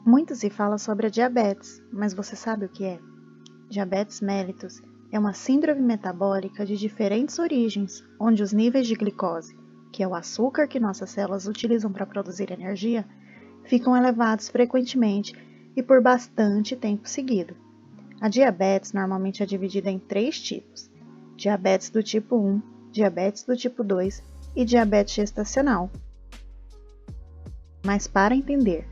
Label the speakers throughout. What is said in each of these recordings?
Speaker 1: Muito se fala sobre a diabetes, mas você sabe o que é? Diabetes mellitus é uma síndrome metabólica de diferentes origens, onde os níveis de glicose, que é o açúcar que nossas células utilizam para produzir energia, ficam elevados frequentemente e por bastante tempo seguido. A diabetes normalmente é dividida em 3 tipos: diabetes do tipo 1, diabetes do tipo 2 e diabetes gestacional. Mas para entender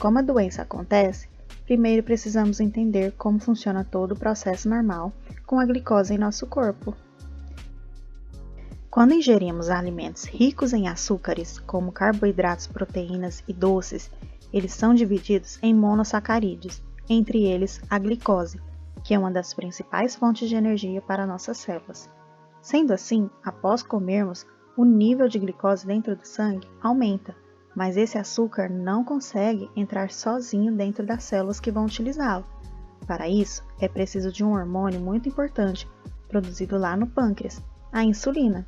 Speaker 1: como a doença acontece, primeiro precisamos entender como funciona todo o processo normal com a glicose em nosso corpo. Quando ingerimos alimentos ricos em açúcares, como carboidratos, proteínas e doces, eles são divididos em monossacarídeos, entre eles a glicose, que é uma das principais fontes de energia para nossas células. Sendo assim, após comermos, o nível de glicose dentro do sangue aumenta, mas esse açúcar não consegue entrar sozinho dentro das células que vão utilizá-lo. Para isso, é preciso de um hormônio muito importante, produzido lá no pâncreas, a insulina.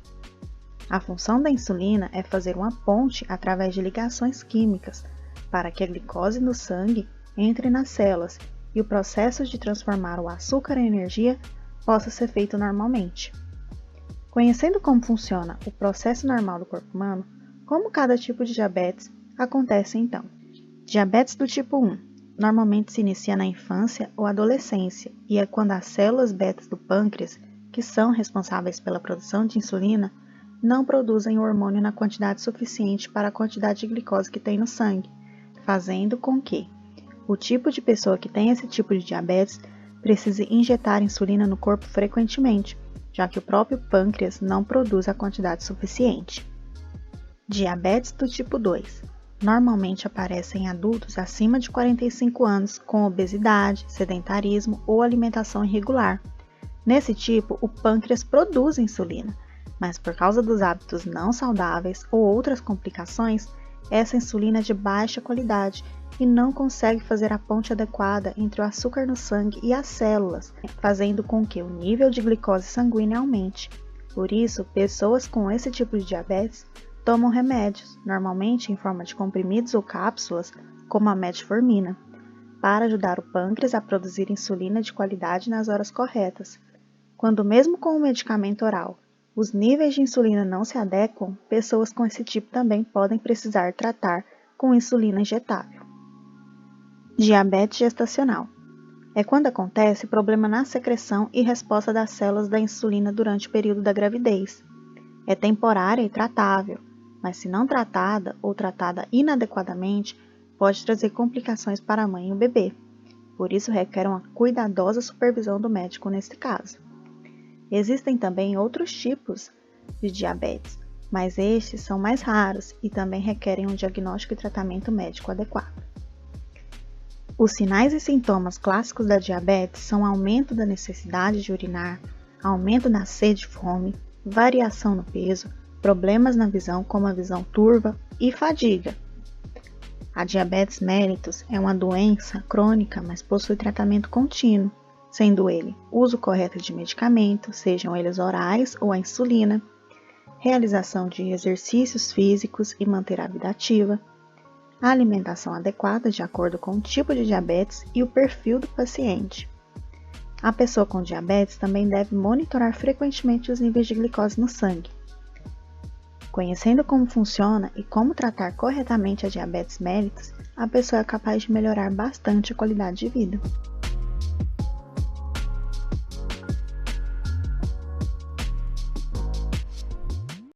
Speaker 1: A função da insulina é fazer uma ponte através de ligações químicas para que a glicose no sangue entre nas células e o processo de transformar o açúcar em energia possa ser feito normalmente. Conhecendo como funciona o processo normal do corpo humano, como cada tipo de diabetes acontece então? Diabetes do tipo 1 normalmente se inicia na infância ou adolescência e é quando as células betas do pâncreas, que são responsáveis pela produção de insulina, não produzem o hormônio na quantidade suficiente para a quantidade de glicose que tem no sangue, fazendo com que o tipo de pessoa que tem esse tipo de diabetes precise injetar insulina no corpo frequentemente, já que o próprio pâncreas não produz a quantidade suficiente. Diabetes do tipo 2 normalmente aparece em adultos acima de 45 anos com obesidade, sedentarismo ou alimentação irregular. Nesse tipo, o pâncreas produz insulina, mas por causa dos hábitos não saudáveis ou outras complicações, essa insulina é de baixa qualidade e não consegue fazer a ponte adequada entre o açúcar no sangue e as células, fazendo com que o nível de glicose sanguínea aumente. Por isso, pessoas com esse tipo de diabetes tomam remédios, normalmente em forma de comprimidos ou cápsulas, como a metformina, para ajudar o pâncreas a produzir insulina de qualidade nas horas corretas. Quando mesmo com o medicamento oral, os níveis de insulina não se adequam, pessoas com esse tipo também podem precisar tratar com insulina injetável. Diabetes gestacional é quando acontece problema na secreção e resposta das células da insulina durante o período da gravidez. É temporária e tratável, mas se não tratada ou tratada inadequadamente, pode trazer complicações para a mãe e o bebê. Por isso requer uma cuidadosa supervisão do médico nesse caso. Existem também outros tipos de diabetes, mas estes são mais raros e também requerem um diagnóstico e tratamento médico adequado. Os sinais e sintomas clássicos da diabetes são aumento da necessidade de urinar, aumento da sede e fome, variação no peso, problemas na visão como a visão turva e fadiga. A diabetes mellitus é uma doença crônica, mas possui tratamento contínuo, sendo ele uso correto de medicamentos, sejam eles orais ou a insulina, realização de exercícios físicos e manter a vida ativa, a alimentação adequada de acordo com o tipo de diabetes e o perfil do paciente. A pessoa com diabetes também deve monitorar frequentemente os níveis de glicose no sangue. Conhecendo como funciona e como tratar corretamente a diabetes mellitus, a pessoa é capaz de melhorar bastante a qualidade de vida.